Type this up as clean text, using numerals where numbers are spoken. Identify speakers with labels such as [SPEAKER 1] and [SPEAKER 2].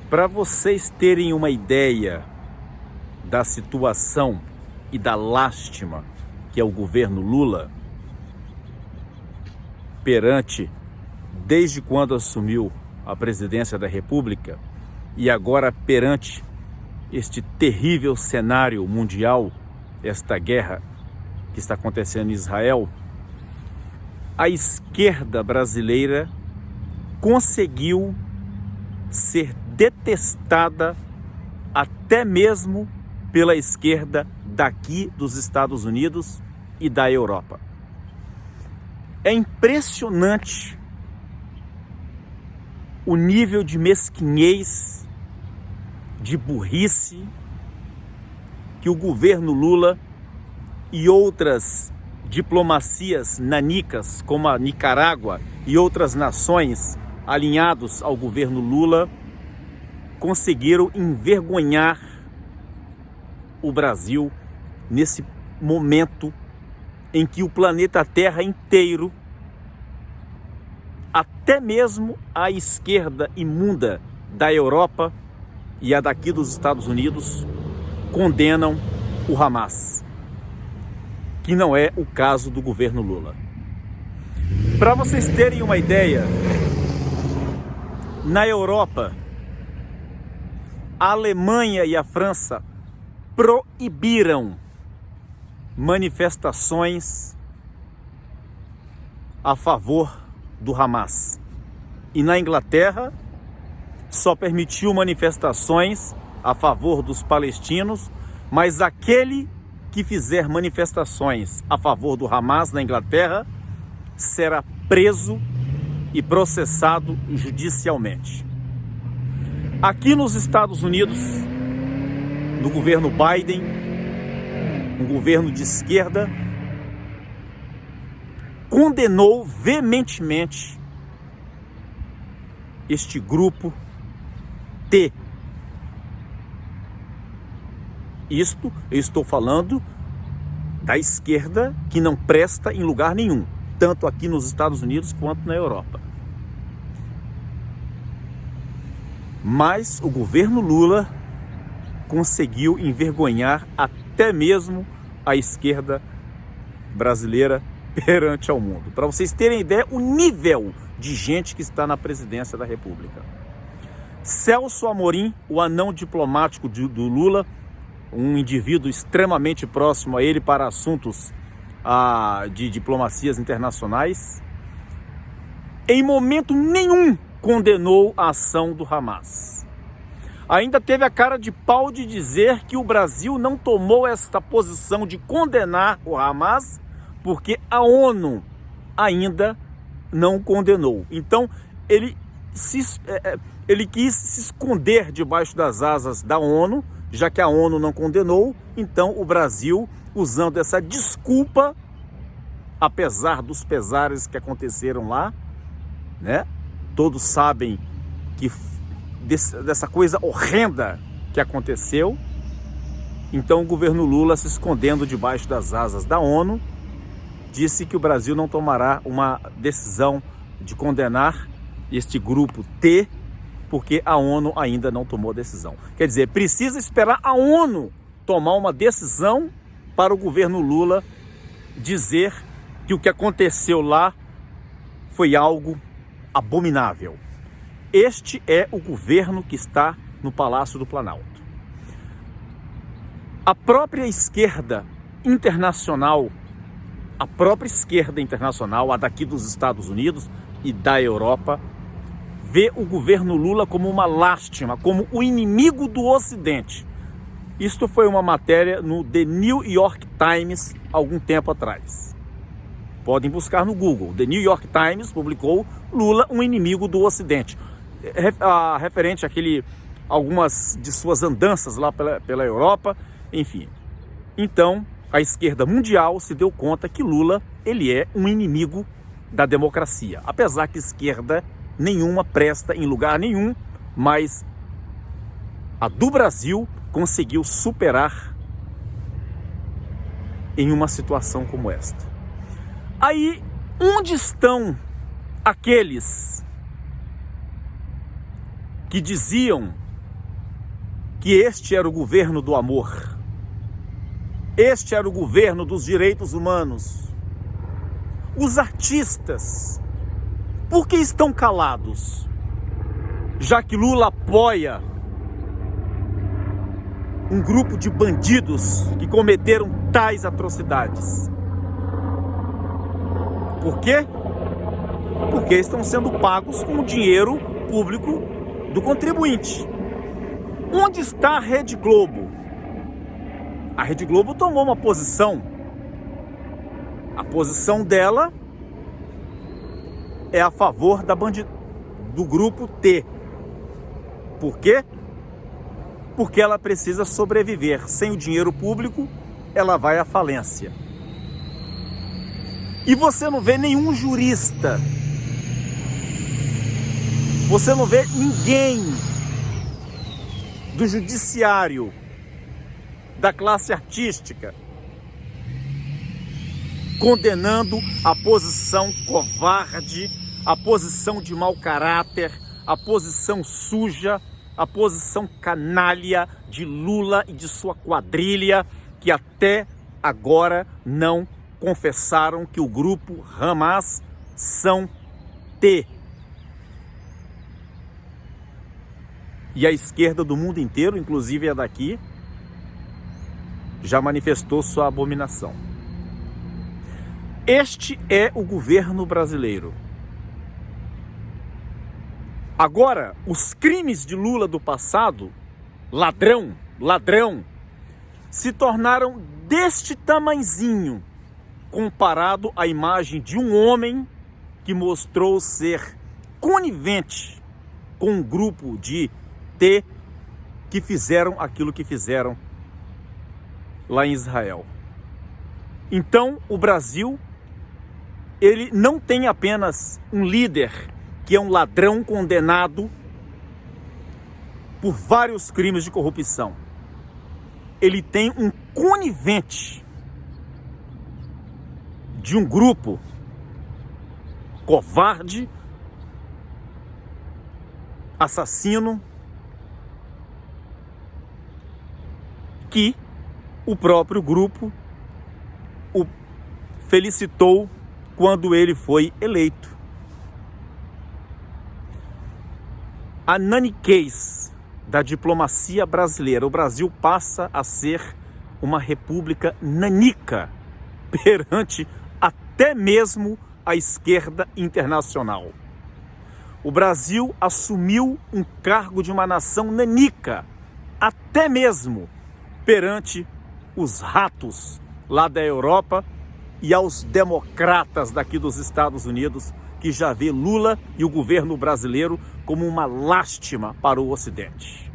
[SPEAKER 1] Para vocês terem uma ideia da situação e da lástima que é o governo Lula perante, desde quando assumiu a presidência da República e agora perante este terrível cenário mundial, esta guerra que está acontecendo em Israel, a esquerda brasileira conseguiu ser detestada até mesmo pela esquerda daqui dos Estados Unidos e da Europa. É impressionante o nível de mesquinhez, de burrice que o governo Lula e outras diplomacias nanicas, como a Nicarágua e outras nações alinhados ao governo Lula, conseguiram envergonhar o Brasil nesse momento em que o planeta Terra inteiro, até mesmo a esquerda imunda da Europa e a daqui dos Estados Unidos, condenam o Hamas, que não é o caso do governo Lula. Para vocês terem uma ideia, na Europa, a Alemanha e a França proibiram manifestações a favor do Hamas. E na Inglaterra, só permitiu manifestações a favor dos palestinos, mas aquele que fizer manifestações a favor do Hamas na Inglaterra será preso e processado judicialmente. Aqui nos Estados Unidos, no governo Biden, um governo de esquerda, condenou veementemente este grupo T. Isto eu estou falando da esquerda que não presta em lugar nenhum, tanto aqui nos Estados Unidos quanto na Europa. Mas o governo Lula conseguiu envergonhar até mesmo a esquerda brasileira perante ao mundo. Para vocês terem ideia, o nível de gente que está na presidência da República. Celso Amorim, o anão diplomático do Lula, um indivíduo extremamente próximo a ele para assuntos de diplomacias internacionais, em momento nenhum condenou a ação do Hamas. Ainda teve a cara de pau de dizer que o Brasil não tomou esta posição de condenar o Hamas porque a ONU ainda não condenou. Então ele quis se esconder debaixo das asas da ONU, já que a ONU não condenou. Então o Brasil, usando essa desculpa, apesar dos pesares que aconteceram lá, né? Todos sabem que dessa coisa horrenda que aconteceu. Então o governo Lula, se escondendo debaixo das asas da ONU, disse que o Brasil não tomará uma decisão de condenar este grupo T, porque a ONU ainda não tomou decisão. Quer dizer, precisa esperar a ONU tomar uma decisão para o governo Lula dizer que o que aconteceu lá foi algo abominável. Este é o governo que está no Palácio do Planalto. A própria esquerda internacional, a daqui dos Estados Unidos e da Europa, vê o governo Lula como uma lástima, como o inimigo do Ocidente. Isto foi uma matéria no The New York Times algum tempo atrás. Podem buscar no Google. The New York Times publicou Lula, um inimigo do Ocidente. Referente algumas de suas andanças lá pela Europa, enfim. Então, a esquerda mundial se deu conta que Lula, ele é um inimigo da democracia. Apesar que esquerda nenhuma presta em lugar nenhum, mas a do Brasil conseguiu superar em uma situação como esta. Aí, onde estão aqueles que diziam que este era o governo do amor. Este era o governo dos direitos humanos. Os artistas, por que estão calados? Já que Lula apoia um grupo de bandidos que cometeram tais atrocidades. Por quê? Porque estão sendo pagos com o dinheiro público do contribuinte. Onde está a Rede Globo? A Rede Globo tomou uma posição. A posição dela é a favor do grupo T. Por quê? Porque ela precisa sobreviver. Sem o dinheiro público, ela vai à falência. E você não vê nenhum jurista, você não vê ninguém do judiciário, da classe artística, condenando a posição covarde, a posição de mau caráter, a posição suja, a posição canalha de Lula e de sua quadrilha, que até agora não confessaram que o grupo Hamas são T. E a esquerda do mundo inteiro, inclusive a daqui, já manifestou sua abominação. Este é o governo brasileiro. Agora, os crimes de Lula do passado, ladrão, se tornaram deste tamanzinho, comparado à imagem de um homem que mostrou ser conivente com um grupo de T que fizeram aquilo que fizeram lá em Israel. Então, o Brasil, ele não tem apenas um líder que é um ladrão condenado por vários crimes de corrupção. Ele tem um conivente de um grupo covarde, assassino, que o próprio grupo o felicitou quando ele foi eleito. A naniquez da diplomacia brasileira. O Brasil passa a ser uma república nanica perante até mesmo a esquerda internacional. O Brasil assumiu um cargo de uma nação nanica, até mesmo perante os ratos lá da Europa e aos democratas daqui dos Estados Unidos, que já vê Lula e o governo brasileiro como uma lástima para o Ocidente.